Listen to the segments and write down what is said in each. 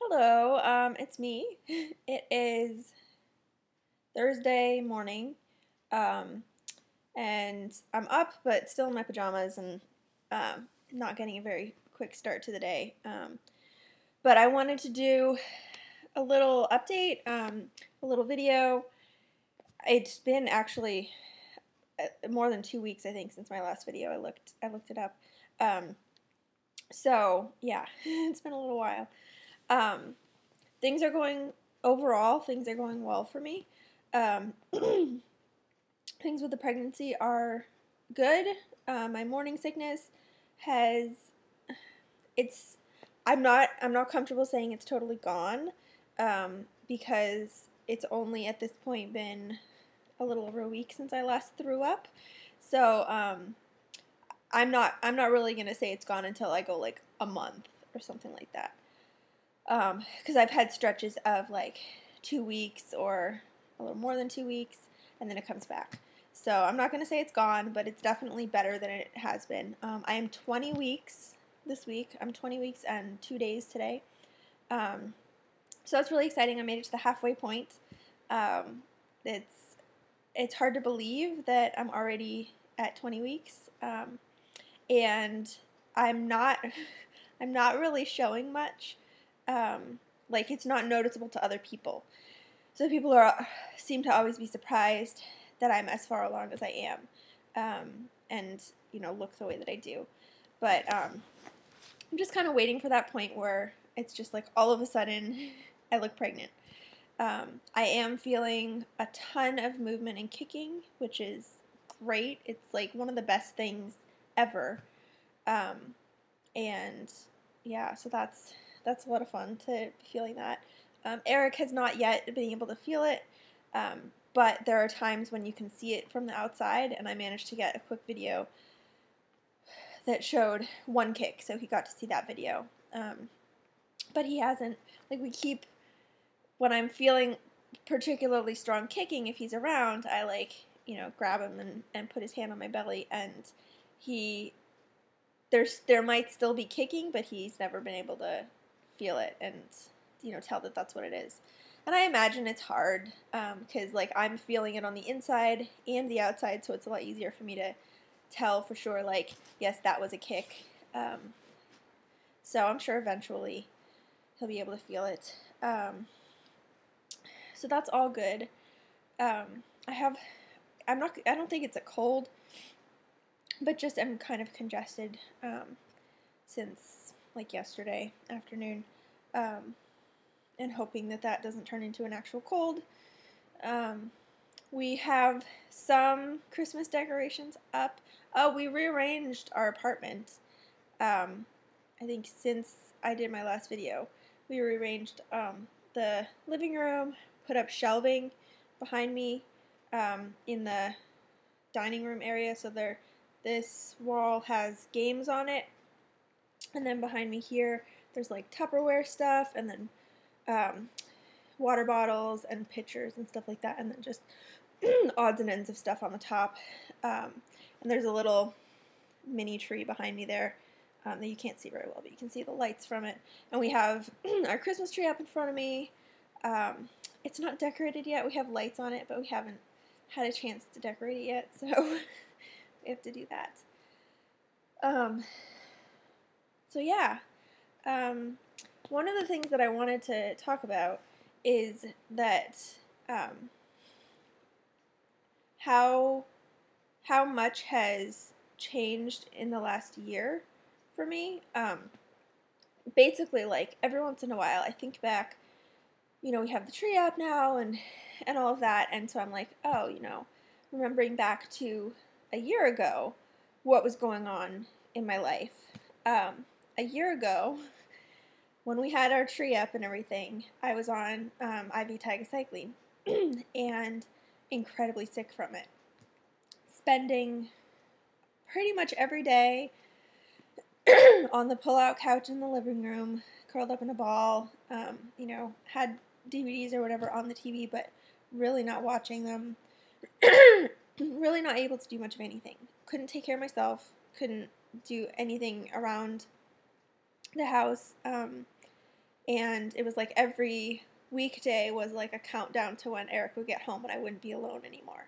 Hello, it's me. It is Thursday morning, um, and I'm up, but still in my pajamas and not getting a very quick start to the day. But I wanted to do a little update, a little video. It's been actually more than 2 weeks, I think, since my last video. I looked it up. So yeah, it's been a little while. Um, things are going things are going well for me. Um, things with the pregnancy are good. My morning sickness has it's I'm not comfortable saying it's totally gone, because it's only at this point been a little over a week since I last threw up. So I'm not really gonna say it's gone until I go like a month or something like that. Because I've had stretches of like 2 weeks or a little more than 2 weeks, and then it comes back. So I'm not going to say it's gone, but it's definitely better than it has been. I am 20 weeks this week. I'm 20 weeks and 2 days today. So that's really exciting. I made it to the halfway point. Um, it's hard to believe that I'm already at 20 weeks, and I'm not I'm not really showing much. Like, it's not noticeable to other people. So people seem to always be surprised that I'm as far along as I am, and, look the way that I do. But I'm just kind of waiting for that point where it's just like all of a sudden I look pregnant. I am feeling a ton of movement and kicking, which is great. It's like one of the best things ever. And yeah, so that's a lot of fun to be feeling that. Eric has not yet been able to feel it, but there are times when you can see it from the outside, and I managed to get a quick video that showed one kick, so he got to see that video. But he hasn't. Like, when I'm feeling particularly strong kicking, if he's around, I grab him and put his hand on my belly, and there might still be kicking, but he's never been able to feel it and tell that that's what it is. And I imagine it's hard, because I'm feeling it on the inside and the outside, so it's a lot easier for me to tell for sure, like, yes, that was a kick. So I'm sure eventually he'll be able to feel it. So that's all good. I don't think it's a cold, but just I'm kind of congested since like yesterday afternoon, and hoping that doesn't turn into an actual cold. We have some Christmas decorations up. Oh, we rearranged our apartment. I think since I did my last video, we rearranged the living room, put up shelving behind me in the dining room area. So this wall has games on it, and then behind me here there's like Tupperware stuff, and then water bottles and pitchers and stuff like that, and then just odds and ends of stuff on the top. And there's a little mini tree behind me there that you can't see very well, but you can see the lights from it. And we have our Christmas tree up in front of me. It's not decorated yet. We have lights on it, but we haven't had a chance to decorate it yet, so we have to do that. So yeah, one of the things that I wanted to talk about is that how much has changed in the last year for me. Basically, like, every once in a while I think back, we have the tree up now and all of that, and so I'm like, oh, remembering back to a year ago, what was going on in my life. A year ago, when we had our tree up and everything, I was on IV tigacycline and incredibly sick from it. Spending pretty much every day on the pull-out couch in the living room, curled up in a ball, had DVDs or whatever on the TV, but really not watching them, really not able to do much of anything. Couldn't take care of myself, couldn't do anything around the house. and it was like every weekday was like a countdown to when Eric would get home and I wouldn't be alone anymore.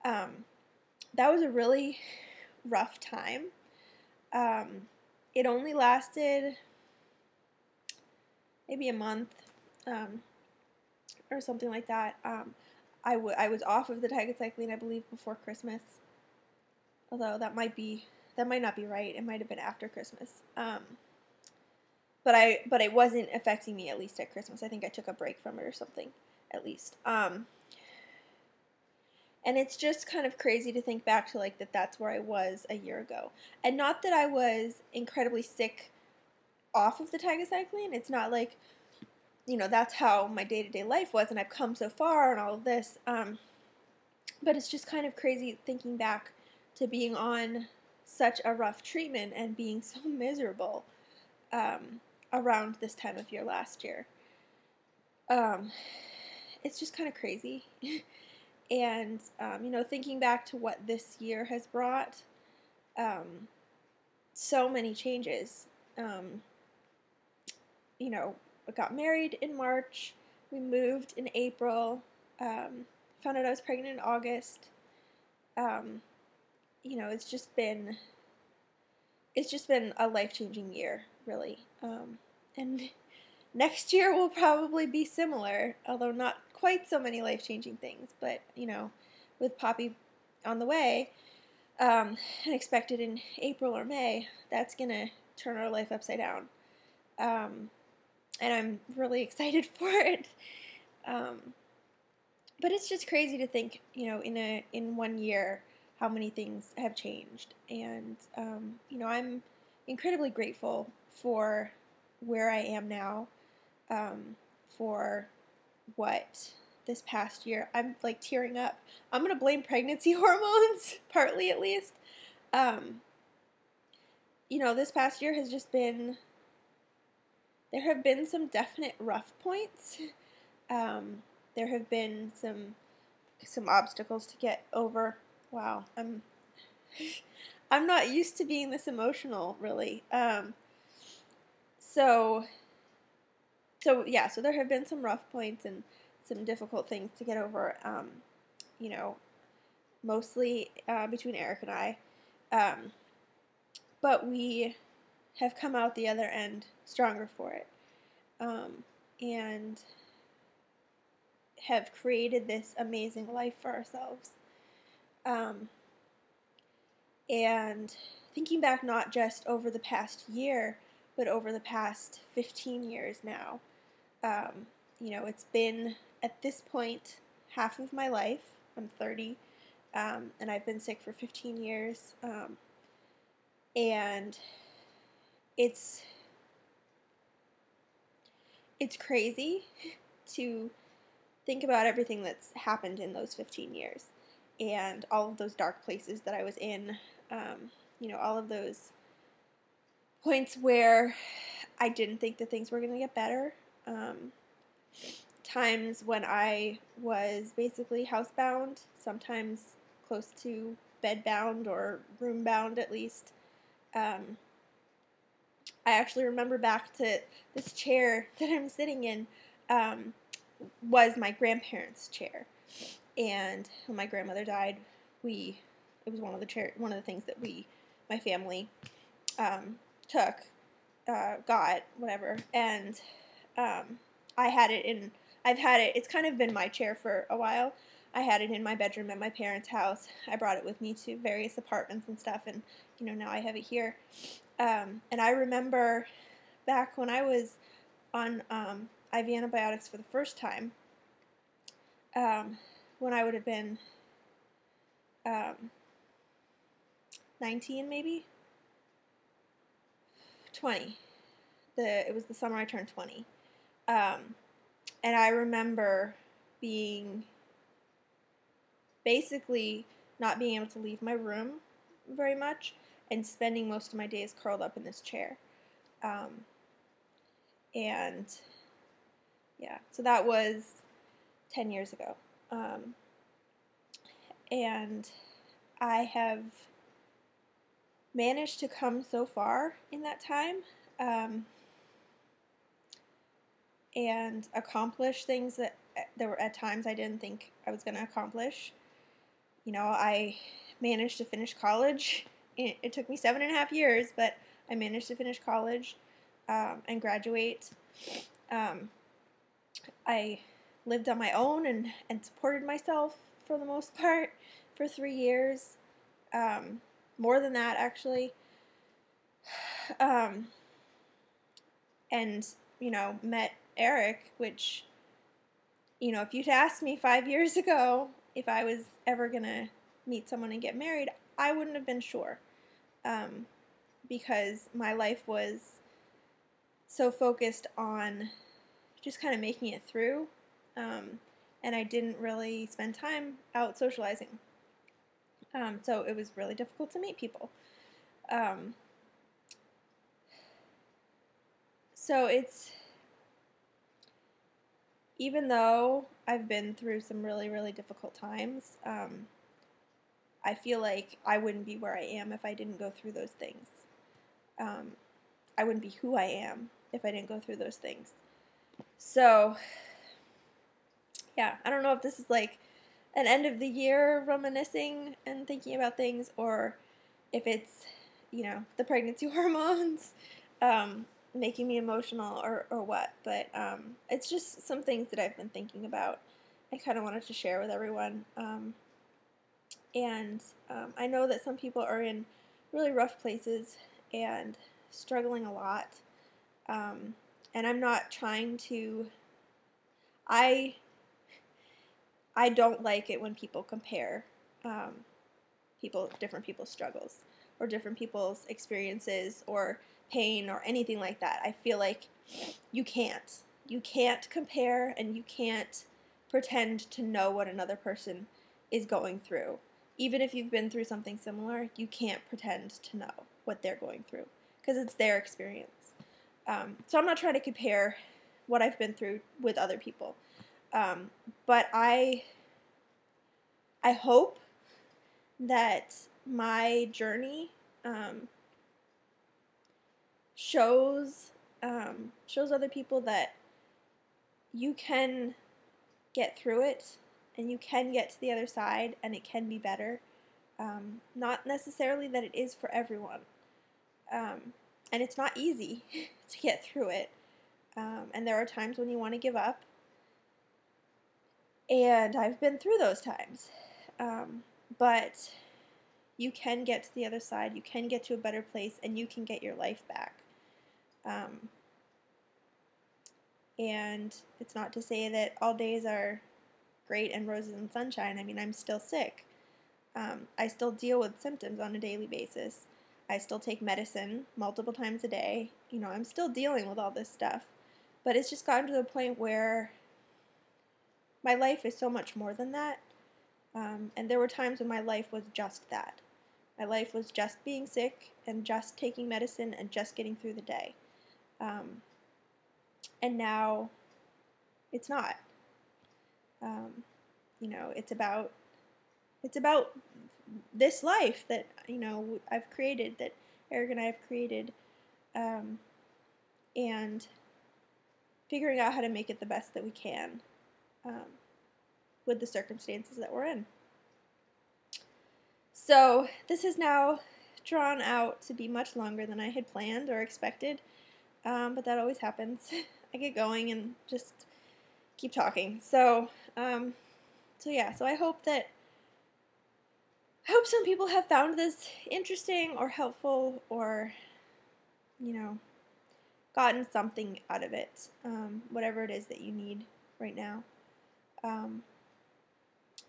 That was a really rough time. It only lasted maybe a month, or something like that. I was off of the tigecycline, I believe, before Christmas. Although that might not be right. It might have been after Christmas. But it wasn't affecting me, at least at Christmas. I think I took a break from it or something, at least. And it's just kind of crazy to think back to like that's where I was a year ago. And not that I was incredibly sick off of the tigecycline. It's not like, that's how my day-to-day life was, and I've come so far and all of this. But it's just kind of crazy thinking back to being on such a rough treatment and being so miserable around this time of year last year. It's just kind of crazy. And, thinking back to what this year has brought, so many changes. I got married in March, we moved in April, found out I was pregnant in August. It's just been a life-changing year, really. And next year will probably be similar, although not quite so many life-changing things. But, with Poppy on the way, and expected in April or May, that's going to turn our life upside down. And I'm really excited for it. But it's just crazy to think, in 1 year, how many things have changed. And, I'm incredibly grateful for where I am now, for what this past year. I'm like tearing up. I'm going to blame pregnancy hormones, partly at least. This past year has just been, there have been some definite rough points. There have been some obstacles to get over. Wow, I'm not used to being this emotional, really. So there have been some rough points and some difficult things to get over. Mostly between Eric and I. But we have come out the other end stronger for it. And have created this amazing life for ourselves. And thinking back not just over the past year, but over the past 15 years now. It's been, at this point, half of my life. I'm 30, and I've been sick for 15 years. And it's crazy to think about everything that's happened in those 15 years and all of those dark places that I was in, all of those points where I didn't think that things were going to get better, times when I was basically housebound, sometimes close to bedbound or room-bound at least. I actually remember back to this chair that I'm sitting in, was my grandparents' chair, and when my grandmother died, it was one of the things that my family, took, got, whatever, and it's kind of been my chair for a while. I had it in my bedroom at my parents' house. I brought it with me to various apartments and stuff, and now I have it here. And I remember back when I was on IV antibiotics for the first time, when I would have been 19, maybe 20. It was the summer I turned 20, and I remember being basically not being able to leave my room very much and spending most of my days curled up in this chair. And yeah, so that was 10 years ago. And I have managed to come so far in that time. and accomplish things that there were at times I didn't think I was going to accomplish. You know, I managed to finish college. It took me 7.5 years, but I managed to finish college and graduate. I lived on my own and supported myself for the most part for 3 years. More than that, actually. And, you know, met Eric, which, you know, if you'd asked me 5 years ago if I was ever going to meet someone and get married, I wouldn't have been sure. Because my life was so focused on just kind of making it through. And I didn't really spend time out socializing. So it was really difficult to meet people. So it's, even though I've been through some really, really difficult times, I feel like I wouldn't be where I am if I didn't go through those things. I wouldn't be who I am if I didn't go through those things. So, yeah, I don't know if this is like an end of the year reminiscing and thinking about things, or if it's, you know, the pregnancy hormones making me emotional, or what. But it's just some things that I've been thinking about. I kind of wanted to share with everyone. And I know that some people are in really rough places and struggling a lot. And I'm not trying to, I don't like it when people compare different people's struggles or different people's experiences or pain or anything like that. I feel like you can't compare, and you can't pretend to know what another person is going through. Even if you've been through something similar, you can't pretend to know what they're going through because it's their experience. So I'm not trying to compare what I've been through with other people. But I hope that my journey shows other people that you can get through it, and you can get to the other side, and it can be better. Not necessarily that it is for everyone. And it's not easy to get through it. And there are times when you want to give up. And I've been through those times. But you can get to the other side. You can get to a better place, and you can get your life back. And it's not to say that all days are great and roses and sunshine. I mean, I'm still sick. I still deal with symptoms on a daily basis. I still take medicine multiple times a day. You know, I'm still dealing with all this stuff. But it's just gotten to the point where my life is so much more than that. And there were times when my life was just that. My life was just being sick and just taking medicine and just getting through the day. And now it's not. You know, it's about this life that, you know, I've created, that Eric and I have created, and figuring out how to make it the best that we can with the circumstances that we're in. So this has now drawn out to be much longer than I had planned or expected, but that always happens. I get going and just keep talking. So yeah, so I hope some people have found this interesting or helpful, or, you know, gotten something out of it, whatever it is that you need right now.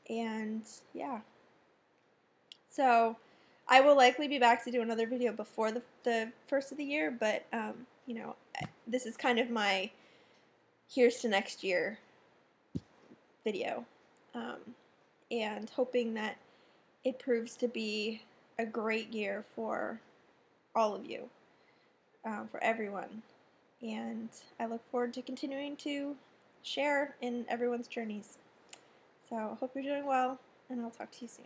And yeah, so I will likely be back to do another video before the first of the year, but you know, this is kind of my here's to next year video, and hoping that it proves to be a great year for all of you, for everyone. And I look forward to continuing to share in everyone's journeys. So I hope you're doing well, and I'll talk to you soon.